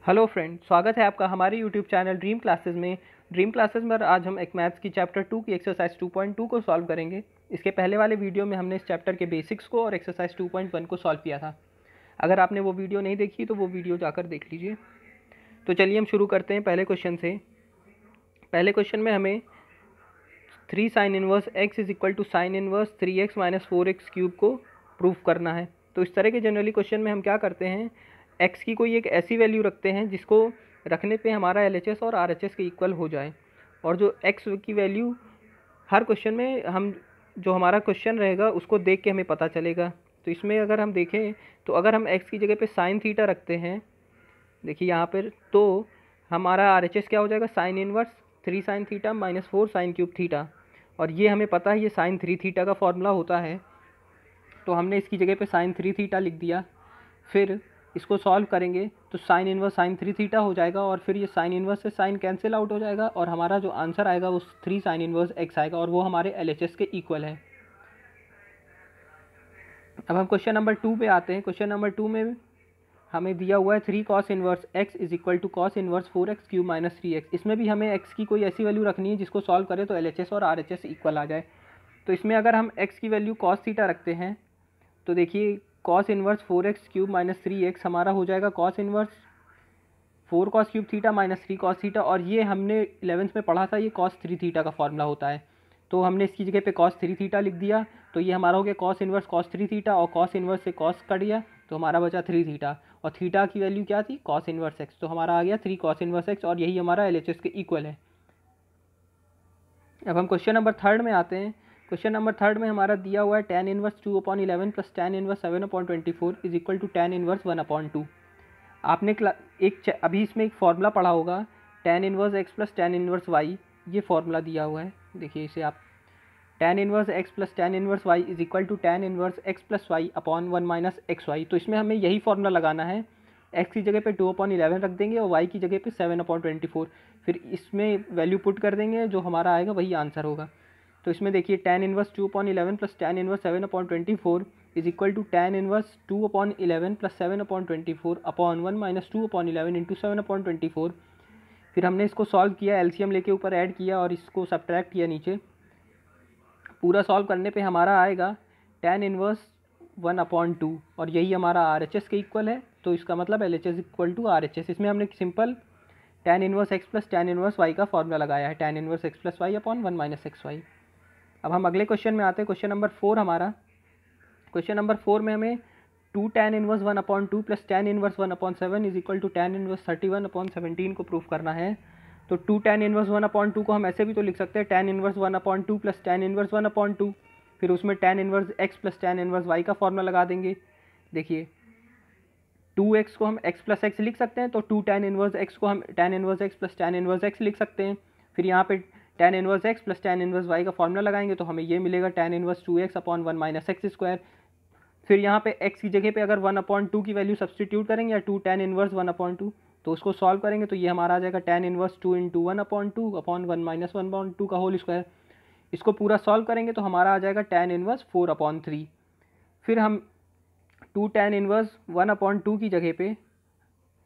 Hello friend, स्वागत है आपका हमारे यूट्यूब चैनल ड्रीम क्लासेस में। ड्रीम क्लासेस में आज हम एक मैथ्स की चैप्टर 2 की एक्सरसाइज 2.2 को सॉल्व करेंगे। इसके पहले वाले वीडियो में हमने इस चैप्टर के बेसिक्स को और एक्सरसाइज 2.1 को सॉल्व किया था। अगर आपने वो वीडियो नहीं देखी तो वो वीडियो जाकर देख लीजिए। तो चलिए हम शुरू करते हैं पहले क्वेश्चन से। पहले क्वेश्चन में हमें 3 sine inverse x is equal to sine inverse 3x minus 4x cube को प्रूव करना है। तो इस तरह के जनरली क्वेश्चन में हम क्या करते हैं, x की कोई एक ऐसी वैल्यू रखते हैं जिसको रखने पे हमारा LHS और RHS के इक्वल हो जाए, और जो x की वैल्यू हर क्वेश्चन में हम जो हमारा क्वेश्चन रहेगा उसको देख के हमें पता चलेगा। तो इसमें अगर हम देखें तो अगर हम x की जगह पे साइन थीटा रखते हैं, देखिए यहाँ पर, तो हमारा RHS क्या हो जाएगा, sine inverse 3 sine theta minus 4 sine cube theta. और ये हमें पता है ये साइन 3 थीटा का फॉर्मूला होता है, तो हमने इसकी जगह पे साइन 3 थीटा लिख दिया। फिर इसको सॉल्व करेंगे तो साइन इनवर्स साइन 3 थीटा हो जाएगा, और फिर ये साइन इनवर्स से साइन कैंसिल आउट हो जाएगा, और हमारा जो आंसर आएगा वो 3 साइन इनवर्स एक्स आएगा, और वो हमारे LHS के इक्वल है। अब हम क्वेश्चन नंबर 2 पे आते हैं। क्वेश्चन नंबर 2 में हमें दिया हुआ है 3 cos inverse x is equal to cos inverse 4x cube minus 3x। इसमें भी हमें x की कोई ऐसी वैल्यू रखनी है जिसको सॉल्व करें तो LHS और RHS इक्वल आ जाए। तो इसमें अगर हम x की वैल्यू कॉस थीटा रखते हैं तो देखिए cos inverse 4x cube minus 3x हमारा हो जाएगा cos inverse 4 cos cube theta minus 3 cos theta, और ये हमने 11th में पढ़ा था, ये कॉस 3 थीटा का फॉर्मूला होता है। तो हमने इसकी जगह पे कॉस 3 थीटा लिख दिया, तो ये हमारा हो गया कॉस इनवर्स कॉस 3 थीटा, और कॉस इनवर्स से कॉस कट गया तो हमारा बचा 3 थीटा, और थीटा की वैल्यू क्या थी, कॉस इनवर्स एक्स, तो हमारा आ गया 3 कॉस इनवर्स एक्स, और यही हमारा LHS के इक्वल है। अब हम क्वेश्चन नंबर 3 में आते हैं। क्वेश्चन नंबर 3 में हमारा दिया हुआ है tan inverse 2/11 plus tan inverse 7/24 is equal to tan inverse 1/2। आपने अभी इसमें एक फार्मूला पढ़ा होगा, tan inverse x plus tan inverse y, ये फार्मूला दिया हुआ है। देखिए इसे आप, tan inverse x plus tan inverse y is equal to tan inverse x plus y upon 1 minus x y. तो इसमें हमें यही फार्मूला लगाना है, x की जगह पे 2/11 रख देंगे और y की जगह पे 7/24, फिर इसमें वैल्यू पुट कर देंगे, जो हमारा आएगा वही आंसर होगा। तो इसमें देखिए tan inverse 2/11 plus tan inverse 7/24 is equal to tan inverse 2/11 plus 7/24 upon 1 minus 2/11 into 7/24। फिर हमने इसको सॉल्व किया, एलसीएम लेके ऊपर ऐड किया और इसको सब्ट्रैक्ट किया नीचे। पूरा सॉल्व करने पे हमारा आएगा tan इनवर्स 1/2, और यही हमारा RHS के इक्वल है। तो इसका मतलब LHS इक्वल टू RHS। इसमें हमने simple tan inverse x plus tan inverse y का फॉर्मूला लगाया है, tan inverse x plus y upon 1 minus x y. अब हम अगले क्वेश्चन में आते हैं। क्वेश्चन नंबर 4 हमारा। क्वेश्चन नंबर 4 में हमें 2 tan inverse 1/2 plus tan inverse 1/7 is equal to tan inverse 31/17 को प्रूफ करना है। तो 2 tan इनवर्स 1/2 को हम ऐसे भी तो लिख सकते हैं, tan inverse 1/2 plus tan inverse 1/2, फिर उसमें tan inverse x plus tan inverse y का फॉर्मूला लगा देंगे। देखिए 2x को हम x प्लस एक्स लिख सकते हैं, तो 2 tan इनवर्स x को हम tan inverse x plus tan inverse x लिख सकते हैं। फिर यहाँ पे tan inverse x plus tan inverse y का फॉर्मूला लगाएंगे तो हमें ये मिलेगा tan inverse 2x upon 1 minus x square. फिर यहाँ पे x की जगह पे अगर 1/2 की वैल्यू सब्सटीट्यूट करेंगे, या 2 tan इनवर्स 1/2, तो उसको सॉल्व करेंगे तो ये हमारा आ जाएगा tan inverse 2 into 1/2 upon 1 minus 1/2 का होल स्क्वायर। इसको पूरा सॉल्व करेंगे तो हमारा आ जाएगा tan इनवर्स 4/3। फिर हम 2 tan इनवर्स 1/2 की जगह पे,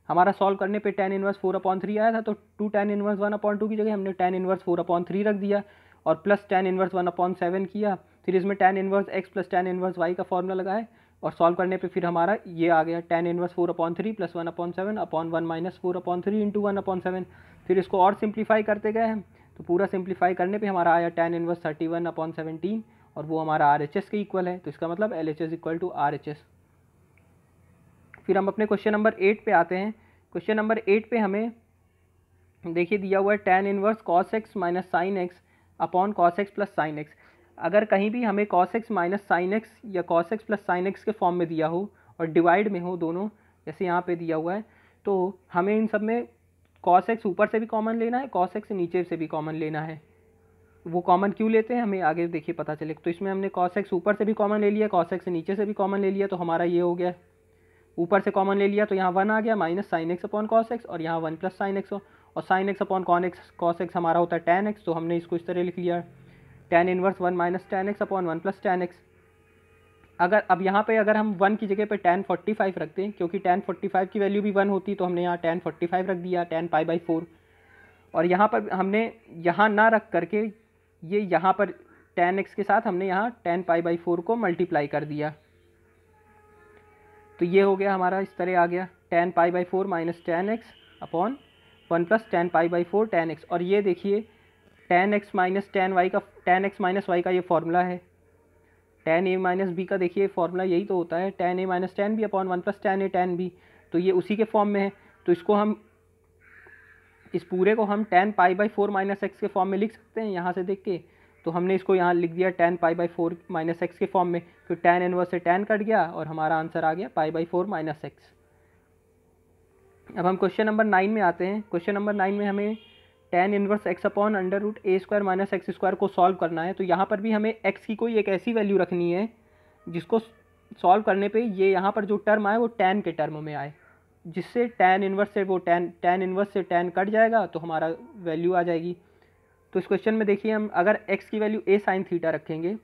हमारा सॉल्व करने पे tan इनवर्स 4/3 आया था, तो 2 tan इनवर्स 1/2 की जगह हमने tan इनवर्स 4/3 रख दिया, और प्लस tan इनवर्स 1/7 किया। फिर इसमें tan inverse x plus tan inverse y का फॉर्मूला लगाए, और सॉल्व करने पे फिर हमारा ये आ गया tan inverse 4/3 plus 1/7 upon 1 minus 4/3 into 1/7। फिर इसको और सिंप्लीफाई करते गए हम, तो पूरा सिंप्लीफाई करने पे हमारा आया tan इनवर्स 31/17, और वो हमारा RHS के इक्वल है। तो इसका मतलब LHS इक्वल टू RHS। फिर हम अपने क्वेश्चन नंबर 8 पे आते हैं। क्वेश्चन नंबर 8 पे हमें देखिए दिया हुआ है tan inverse cos x minus sine x upon cos x plus sine x. अगर कहीं भी हमें cos x minus sine x या cos x plus sine x के फॉर्म में दिया हो और डिवाइड में हो दोनों, जैसे यहाँ पे दिया हुआ है, तो हमें इन सब में cos x ऊपर से भी कॉमन लेना है, cos x नीचे से भी कॉमन लेना है। वो कॉमन क्यों लेते हैं हमें आगे देखिए पता चले। तो इसमें हमने cos x ऊपर से भी कॉमन ले लिया, cos x नीचे से भी कॉमन ले लिया, तो हमारा ये हो गया, ऊपर से कॉमन ले लिया तो यहाँ 1 आ गया minus sine x upon cos x, और यहाँ 1 प्लस साइन एक्स हो, और sine x upon cos x हमारा होता है tan x, तो हमने इसको इस तरह लिख लिया tan inverse 1 minus tan x upon 1 plus tan x। अगर अब यहाँ पे अगर हम 1 की जगह पे tan 45 रखते हैं, क्योंकि tan 45 की वैल्यू भी 1 होती, तो हमने यहाँ tan 45 रख दिया, tan पाई बाई 4। और यहाँ पर हमने यहाँ ना रख करके ये यहाँ पर tan x के साथ हमने यहाँ tan पाई बाई 4 को मल्टीप्लाई कर दिया। तो ये हो गया हमारा, इस तरह आ गया tan pi by 4 minus tan x upon 1 plus tan pi by 4 tan x। और ये देखिए tan x minus tan x minus y का ये फॉर्मूला है। tan a माइनस बी का देखिए फॉर्मूला यही तो होता है, tan a minus tan B upon 1 plus tan a tan b। तो ये उसी के फॉर्म में है। तो इसको हम, इस पूरे को हम tan pi by 4 minus x के फॉर्म में लिख सकते हैं यहाँ से देख के। तो हमने इसको यहाँ लिख दिया tan pi by 4 minus x के फॉर्म में। तो tan इनवर्स से tan कट गया और हमारा आंसर आ गया पाई बाई 4 माइनस एक्स। अब हम क्वेश्चन नंबर 9 में आते हैं। क्वेश्चन नंबर 9 में हमें tan inverse x upon under root a square minus x square को सॉल्व करना है। तो यहाँ पर भी हमें x की कोई एक ऐसी वैल्यू रखनी है जिसको सॉल्व करने पे ये यहाँ पर जो टर्म आए वो tan के टर्म में आए, जिससे tan इनवर्स से वो tan इनवर्स से tan कट जाएगा तो हमारा वैल्यू आ जाएगी। तो इस क्वेश्चन में देखिए, हम अगर x की वैल्यू a साइन थीटा रखेंगे,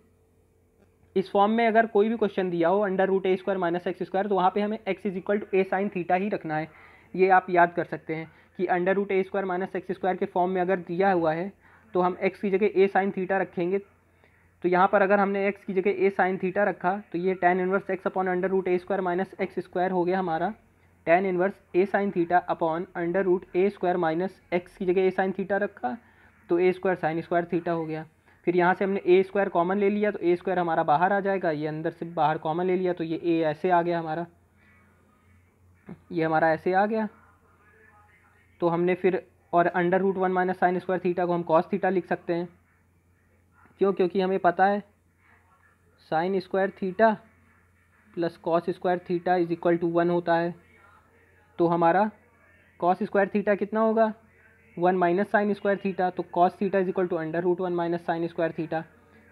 इस फॉर्म में अगर कोई भी क्वेश्चन दिया हो under root a square minus x square, तो वहाँ पे हमें x is equal to a sine theta ही रखना है। ये आप याद कर सकते हैं कि under root a square minus x square के फॉर्म में अगर दिया हुआ है तो हम x की जगह a साइन थीटा रखेंगे। तो यहाँ पर अगर हमने x की जगह a साइन थीटा रखा तो ये tan inverse x upon under root a square minus x square हो गया हमारा tan inverse a sine theta upon under root a square minus x की जगह a साइन थीटा रखा तो a square sine square theta हो गया। फिर यहाँ से हमने a स्क्वायर कॉमन ले लिया तो a स्क्वायर हमारा बाहर आ जाएगा, ये अंदर से बाहर कॉमन ले लिया तो ये a ऐसे आ गया हमारा, ये हमारा ऐसे आ गया। तो हमने फिर, और under root 1 minus sine square theta को हम कॉस थीटा लिख सकते हैं। क्यों? क्योंकि हमें पता है sine square theta plus cos square theta is equal to 1 होता है। तो हमारा कॉस स्क्वायर थीटा कितना होगा, 1 माइनस साइन स्क्वायर थीटा। तो cos theta is equal to under root 1 minus sine square theta.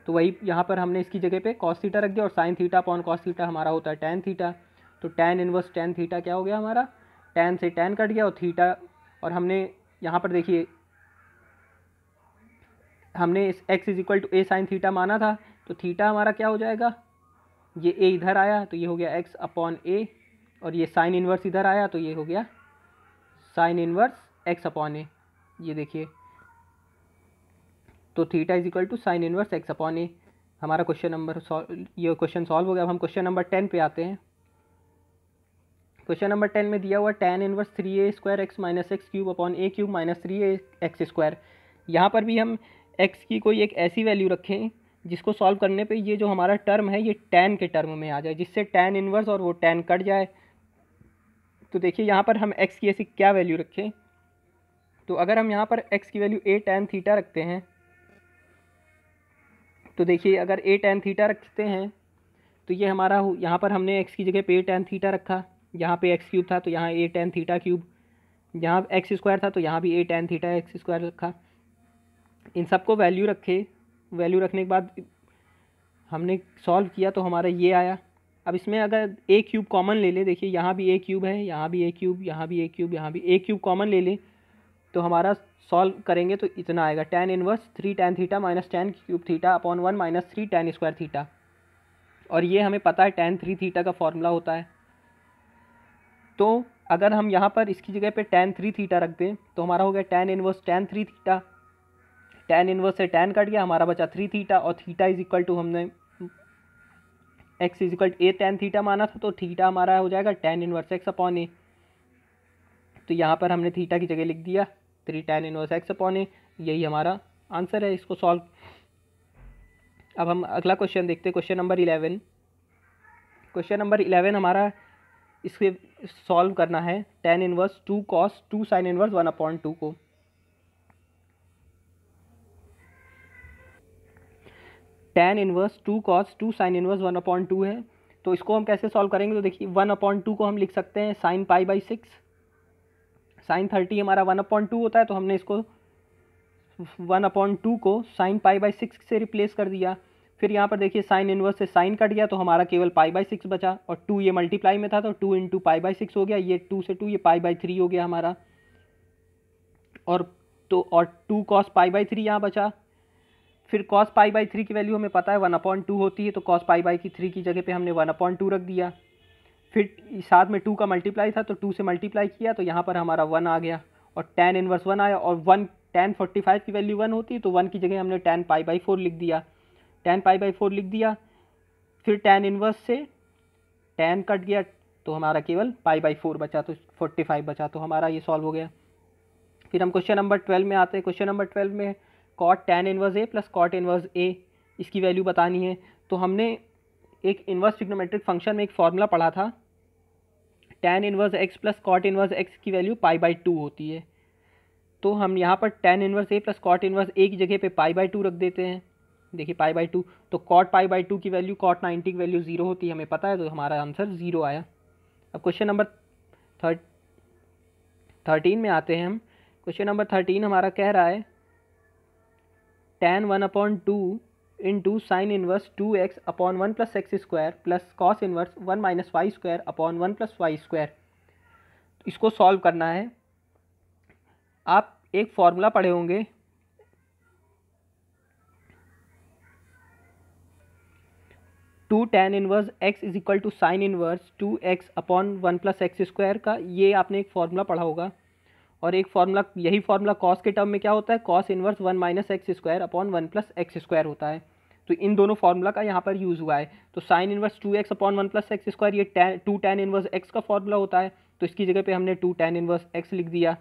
तो वही यहाँ पर हमने इसकी जगह पे कॉस थीटा रख दिया, और sign theta upon cos theta हमारा होता है टैन थीटा। तो टैन इनवर्स टैन थीटा क्या हो गया हमारा, टैन से टैन कट गया और थीटा, और हमने यहाँ पर देखिए हमने इस x is equal to a sine theta माना था, तो थीटा हमारा क्या हो जाएगा, ये a इधर आया तो ये हो गया x अपॉन ए, और ये साइन इनवर्स इधर आया तो ये हो गया sine inverse x upon a. ये देखिए, तो theta is equal to sine inverse x upon a. हमारा क्वेश्चन नंबर ये क्वेश्चन सॉल्व हो गया। अब हम क्वेश्चन नंबर 10 पे आते हैं। क्वेश्चन नंबर 10 में दिया हुआ tan inverse 3a square x minus x cube upon a cube minus 3a x square. यहाँ पर भी हम x की कोई एक ऐसी वैल्यू रखें जिसको सॉल्व करने पे ये जो हमारा टर्म है ये tan के टर्म में आ जाए, जिससे tan इनवर्स और वो tan कट जाए। तो देखिए यहाँ पर हम x की ऐसी क्या वैल्यू रखें, तो अगर हम यहाँ पर x की वैल्यू a tan थीटा रखते हैं, तो देखिए अगर a tan थीटा रखते हैं तो ये हमारा यहाँ पर हमने x की जगह पे a tan थीटा रखा, यहाँ पे x क्यूब था तो यहाँ a tan थीटा क्यूब, यहाँ x स्क्वायर था तो यहाँ भी a tan theta x square रखा। इन सबको वैल्यू रखे, वैल्यू रखने के बाद हमने सॉल्व किया तो हमारा ये आया। अब इसमें अगर a क्यूब कॉमन ले ले, देखिए यहाँ भी a क्यूब है, यहाँ भी a क्यूब, यहाँ भी a क्यूब, यहाँ भी a क्यूब कॉमन ले ले, तो हमारा सॉल्व करेंगे तो इतना आएगा tan inverse 3 tan theta minus tan cube theta upon 1 minus 3 tan square theta. और ये हमें पता है tan 3 थीटा का फॉर्मूला होता है। तो अगर हम यहाँ पर इसकी जगह पे tan 3 थीटा रख दें तो हमारा हो गया tan inverse tan 3 theta, tan inverse से tan कट गया, हमारा बचा 3 थीटा, और थीटा इज इक्वल टू हमने x is equal to a tan theta माना था, तो थीटा हमारा हो जाएगा tan inverse x upon a. तो यहाँ पर हमने थीटा की जगह लिख दिया 3 tan इनवर्स x अपॉन ए, यही हमारा आंसर है इसको सॉल्व। अब हम अगला क्वेश्चन देखते हैं, क्वेश्चन नंबर 11। क्वेश्चन नंबर 11 हमारा, इसके सॉल्व करना है tan inverse 2 cos 2 sin inverse 1 upon 2 को। tan inverse 2 cos 2 sin inverse 1 upon 2 है, तो इसको हम कैसे सॉल्व करेंगे, तो देखिए 1 अपॉन 2 को हम लिख सकते हैं साइन पाई बाई 6, साइन 30 हमारा 1 अपॉन 2 होता है, तो हमने इसको 1 अपॉन 2 को साइन पाई बाई 6 से रिप्लेस कर दिया। फिर यहाँ पर देखिए साइन इनवर्स से साइन कट गया तो हमारा केवल पाई बाई 6 बचा, और 2 ये मल्टीप्लाई में था तो 2 इंटू पाई बाई 6 हो गया, ये 2 से 2 ये पाई बाई 3 हो गया हमारा, और 2 कॉस पाई बाई 3 यहाँ बचा। फिर कॉस पाई बाई 3 की वैल्यू हमें पता है 1/2 होती है, तो कॉस पाई बाई की 3 की जगह पे हमने 1/2 रख दिया। फिर साथ में 2 का मल्टीप्लाई था तो 2 से मल्टीप्लाई किया तो यहाँ पर हमारा 1 आ गया और tan इनवर्स 1 आया। और 1 tan 45 की वैल्यू 1 होती है तो 1 की जगह हमने tan पाई बाई 4 लिख दिया, tan पाई बाई 4 लिख दिया। फिर tan इनवर्स से tan कट गया तो हमारा केवल पाई बाई 4 बचा, तो 45 बचा, तो हमारा ये सॉल्व हो गया। फिर हम क्वेश्चन नंबर 12 में आते हैं। क्वेश्चन नंबर 12 में cot tan inverse a plus cot inverse ए, इसकी वैल्यू बतानी है। तो हमने एक इनवर्स ट्रिग्नोमेट्रिक फंक्शन में एक फॉर्मूला पढ़ा था, tan inverse x plus cot inverse x की वैल्यू पाई बाई 2 होती है। तो हम यहाँ पर tan inverse a plus cot inverse a की जगह पे पाई बाई 2 रख देते हैं। देखिए पाई बाई 2, तो कॉट पाई बाई 2 की वैल्यू कॉट 90 की वैल्यू 0 होती है, हमें पता है, तो हमारा आंसर 0 आया। अब क्वेश्चन नंबर 13 में आते हैं हम। क्वेश्चन नंबर 13 हमारा कह रहा है tan 1/2 into sine inverse 2x upon 1 plus x square plus cos inverse 1 minus y square upon 1 plus y square. इसको सॉल्व करना है। आप एक फॉर्मूला पढ़े होंगे, two tan inverse x is equal to sine inverse 2x upon 1 plus x square का, ये आपने एक फॉर्मूला पढ़ा होगा। और एक फार्मूला, यही फार्मूला कॉस के टर्म में क्या होता है, cos inverse 1 minus x square upon 1 plus x square होता है। तो इन दोनों फार्मूला का यहाँ पर यूज़ हुआ है। तो sign inverse 2x upon 1 plus x square, ये टू tan इनवर्स x का फार्मूला होता है, तो इसकी जगह पे हमने 2 tan इनवर्स x लिख दिया।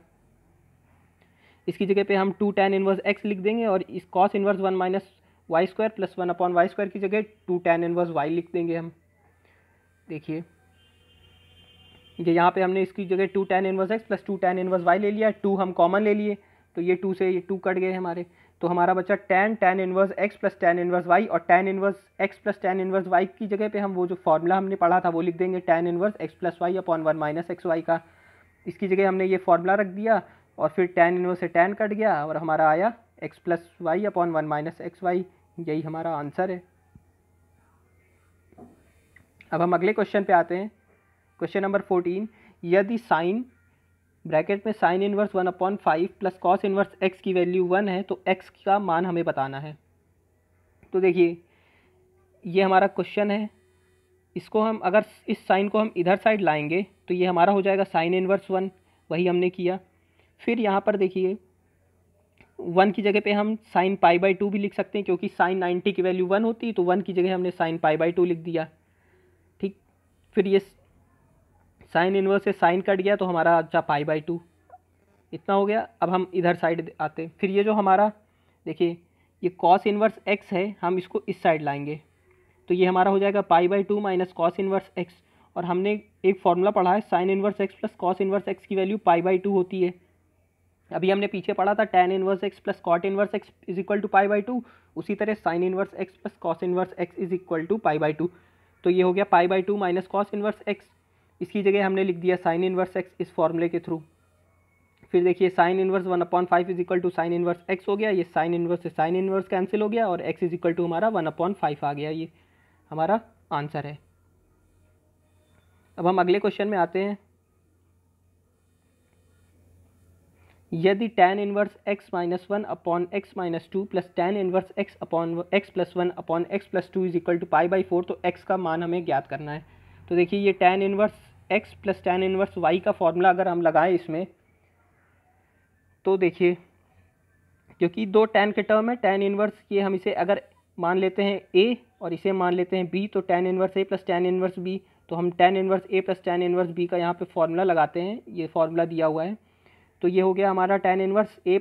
इसकी जगह पे हम 2 tan इनवर्स x लिख देंगे और इस cos inverse 1 minus y square plus 1 upon y square की जगह 2 tan इनवर्स y लिख देंगे हम। देखिए ये यहाँ पे हमने इसकी जगह 2 tan inverse x plus 2 tan inverse y ले लिया, 2 हम कॉमन ले लिए तो ये 2 से ये 2 कट गए हमारे, तो हमारा बचा tan inverse x plus tan inverse y। और tan inverse x plus tan inverse y की जगह पे हम वो जो फार्मूला हमने पढ़ा था वो लिख देंगे, tan inverse x plus y upon 1 minus x y का। इसकी जगह हमने ये फार्मूला रख दिया और फिर tan इनवर्स से tan कट गया और हमारा आया x plus y upon 1 minus x y. यही हमारा आंसर है। अब हम अगले क्वेश्चन पे आते हैं। क्वेश्चन नंबर 14, यदि साइन ब्रैकेट में sign inverse 1/5 plus cos inverse x की वैल्यू 1 है तो x का मान हमें बताना है। तो देखिए ये हमारा क्वेश्चन है, इसको हम अगर इस साइन को हम इधर साइड लाएंगे तो ये हमारा हो जाएगा साइन इनवर्स 1, वही हमने किया। फिर यहाँ पर देखिए 1 की जगह पे हम साइन पाई बाई 2 भी लिख सकते हैं, क्योंकि साइन 90 की वैल्यू 1 होती है, तो 1 की जगह हमने साइन पाई बाई 2 लिख दिया। ठीक, फिर ये साइन इनवर्स से साइन कट गया तो हमारा अच्छा पाई बाई 2, इतना हो गया। अब हम इधर साइड आते हैं। फिर ये जो हमारा देखिए ये कॉस इनवर्स x है, हम इसको इस साइड लाएंगे तो ये हमारा हो जाएगा pi by 2 minus cos inverse x। और हमने एक फॉर्मूला पढ़ा है, sine inverse x plus cos inverse x की वैल्यू पाई बाई 2 होती है। अभी हमने पीछे पढ़ा था tan inverse x plus cot inverse x is equal to pi by 2, उसी तरह sine inverse x plus cos inverse x is equal to pi by 2। तो ये हो गया pi by 2 minus cos inverse x, इसकी जगह हमने लिख दिया साइन इनवर्स x इस फॉर्मूले के थ्रू। फिर देखिए sine inverse 1/5 is equal to sine inverse x हो गया, ये साइन इनवर्स से साइन इनवर्स कैंसिल हो गया और x इज इक्वल टू हमारा 1/5 आ गया। ये हमारा आंसर है। अब हम अगले क्वेश्चन में आते हैं। यदि tan inverse x minus 1 upon x minus 2 plus tan inverse x upon x plus 1 upon x plus 2 is equal to pi by 4, तो x का मान हमें ज्ञात करना है। तो देखिए ये tan inverse x plus tan inverse y का फॉर्मूला अगर हम लगाएं इसमें, तो देखिए क्योंकि दो tan के टर्म है, tan इनवर्स ये हम इसे अगर मान लेते हैं a और इसे मान लेते हैं b, तो tan inverse a plus tan inverse b, तो हम tan inverse a plus tan inverse b का यहाँ पे फॉर्मूला लगाते हैं। ये फॉर्मूला दिया हुआ है, तो ये हो गया हमारा tan inverse a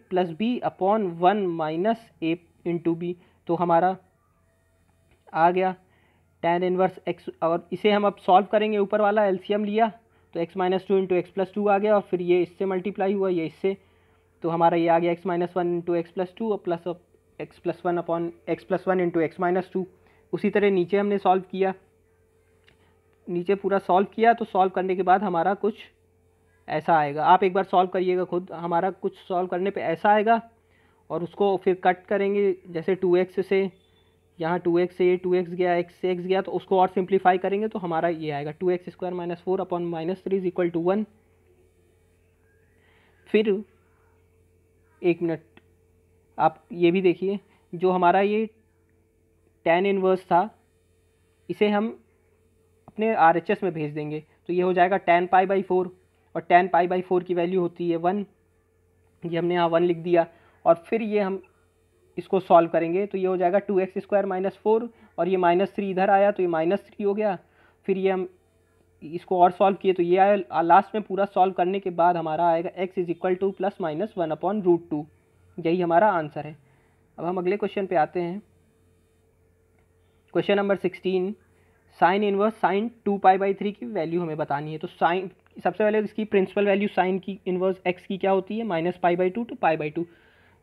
plus b upon 1 minus a into b, तो हमारा आ गया tan इनवर्स x। और इसे हम अब सॉल्व करेंगे, ऊपर वाला एलसीएम लिया तो x minus 2 into x plus 2 आ गया और फिर ये इससे मल्टीप्लाई हुआ ये इससे, तो हमारा ये आ गया x minus 1 into x plus 2 और plus x plus 1 upon x plus 1 into x minus 2। उसी तरह नीचे हमने सॉल्व किया, नीचे पूरा सॉल्व किया, तो सॉल्व करने के बाद हमारा कुछ ऐसा आएगा। आप एक बार सॉल्व करिएगा खुद, हमारा कुछ सॉल्व करने पे ऐसा आएगा और उसको फिर कट करेंगे, जैसे 2x से यहाँ 2x से ये 2x गया, x से x गया, तो उसको और सिंप्लीफाई करेंगे तो हमारा ये आएगा 2x square minus 4 upon minus 3 is equal to 1। फिर एक मिनट, आप ये भी देखिए, जो हमारा ये tan इनवर्स था इसे हम अपने RHS में भेज देंगे तो ये हो जाएगा tan π/4, और tan π/4 की वैल्यू होती है 1, ये हमने यहाँ 1 लिख दिया। और फिर ये हम इसको सॉल्व करेंगे तो ये हो जाएगा 2x² - 4, और ये -3 इधर आया तो ये -3 हो गया। फिर ये हम इसको और सॉल्व किए तो ये आया, लास्ट में पूरा सॉल्व करने के बाद हमारा आएगा x = +/-1/√2। यही हमारा आंसर है। अब हम अगले क्वेश्चन पे आते हैं। Question number 16, sine inverse sine 2π/3 की वैल्यू हमें बतानी है। तो साइन, सबसे पहले इसकी प्रिंसिपल वैल्यू साइन की इनवर्स x की क्या होती है, -π/2 to π/2।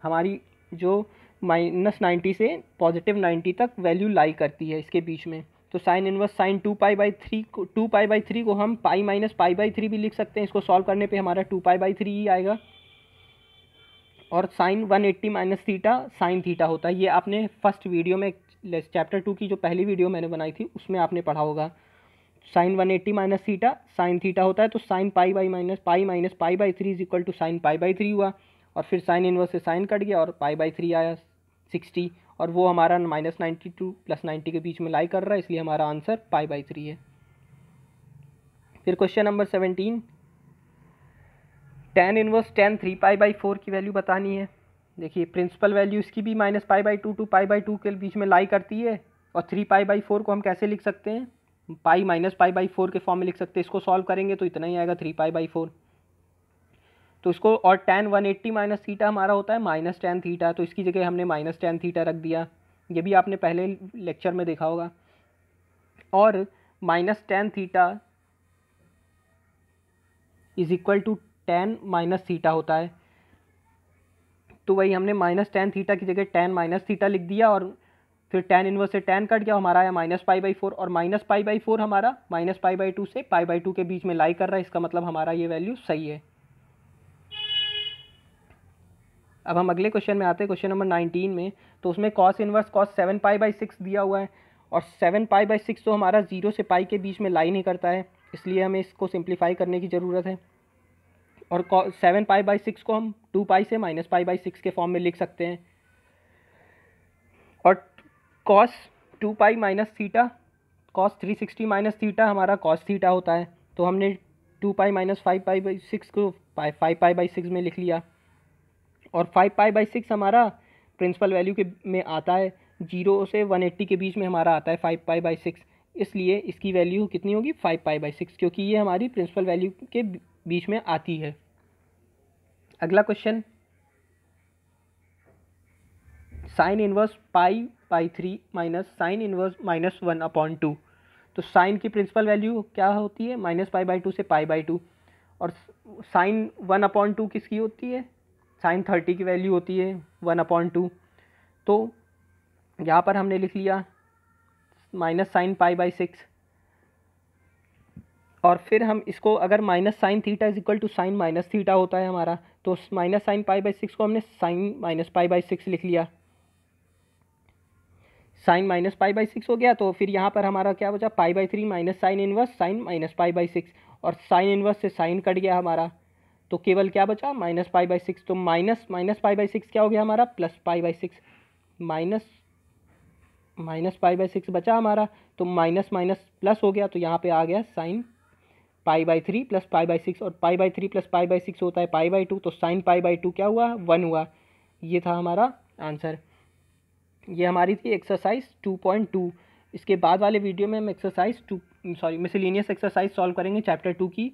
हमारी जो -90 से +90 तक वैल्यू लाई करती है इसके बीच में। तो साइन इनवर्स साइन 2π/3 को हम π - π/3 भी लिख सकते हैं। इसको सॉल्व करने पे हमारा 2π/3 ही आएगा। और साइन 180 - थीटा साइन थीटा होता है। ये आपने फर्स्ट वीडियो में, चैप्टर 2 की जो पहली वीडियो मैंने बनाई थी उसमें आपने पढ़ा होगा। साइन 180 - थीटा साइन थीटा होता है। तो साइन π - π/3 = साइन π/3 हुआ। और फिर साइन इनवर्स से साइन कट गया और π/3 आया 60, और वो हमारा -90 to +90 के बीच में लाई कर रहा है, इसलिए हमारा आंसर π/3 है। फिर question number 17, tan inverse tan 3π/4 की वैल्यू बतानी है। देखिए प्रिंसिपल वैल्यू इसकी भी -π/2 to π/2 के बीच में लाई करती है। और 3π/4 को हम कैसे लिख सकते हैं, पाई -π/4 के फॉर्म में लिख सकते हैं। इसको सॉल्व करेंगे तो इतना ही आएगा 3π/4। तो इसको, और tan 180 - थीटा हमारा होता है -tan थीटा, तो इसकी जगह हमने -tan थीटा रख दिया। ये भी आपने पहले लेक्चर में देखा होगा। और -tan थीटा = tan - थीटा होता है। तो वही हमने -tan थीटा की जगह tan - थीटा लिख दिया, और फिर tan इनवर्स से tan कट गया, हमारा आया -π/4, और -π/4 हमारा -π/2 से π/2 के बीच में लाई कर रहा है। इसका मतलब हमारा ये वैल्यू सही है। अब हम अगले क्वेश्चन में आते हैं, क्वेश्चन नंबर 19 में। तो उसमें cos इनवर्स cos 7π/6 दिया हुआ है, और 7π/6 तो हमारा 0 से पाई के बीच में लाई नहीं करता है, इसलिए हमें इसको सिंप्लीफाई करने की ज़रूरत है। और 7π/6 को हम 2π से -π/6 के फॉर्म में लिख सकते हैं। और cos 2π - थीटा cos 360 - थीटा हमारा cos थीटा होता है। तो हमने 2π - 5π/6 को 5π/6 में लिख लिया। और 5π/6 हमारा प्रिंसिपल वैल्यू के में आता है, 0 से 180 के बीच में हमारा आता है 5π/6, इसलिए इसकी वैल्यू कितनी होगी 5π/6, क्योंकि ये हमारी प्रिंसिपल वैल्यू के बीच में आती है। अगला question, sine inverse π/3 minus sine inverse -1/2। तो साइन की प्रिंसिपल वैल्यू क्या होती है, -π/2 से π/2। और साइन 1/2 किसकी होती है, साइन 30 की वैल्यू होती है 1/2। तो यहाँ पर हमने लिख लिया -sin π/6। और फिर हम इसको, अगर -sin थीटा = sin - थीटा होता है हमारा, तो -sin π/6 को हमने sin -π/6 लिख लिया। sin -π/6 हो गया, तो फिर यहाँ पर हमारा क्या बचा, π/3 माइनस साइन इनवर्स sin -π/6। और साइन इनवर्स से साइन कट गया हमारा, तो केवल क्या बचा -π/6। तो -π/6 क्या हो गया हमारा, +π/6। -π/6 बचा हमारा, तो माइनस प्लस हो गया, तो यहाँ पे आ गया sin π/3 + π/6। और π/3 + π/6 होता है π/2, तो sin π/2 क्या हुआ, 1 हुआ। ये था हमारा आंसर। ये हमारी थी एक्सरसाइज 2.2। इसके बाद वाले वीडियो में हम मिसलेनियस एक्सरसाइज सॉल्व करेंगे चैप्टर 2 की।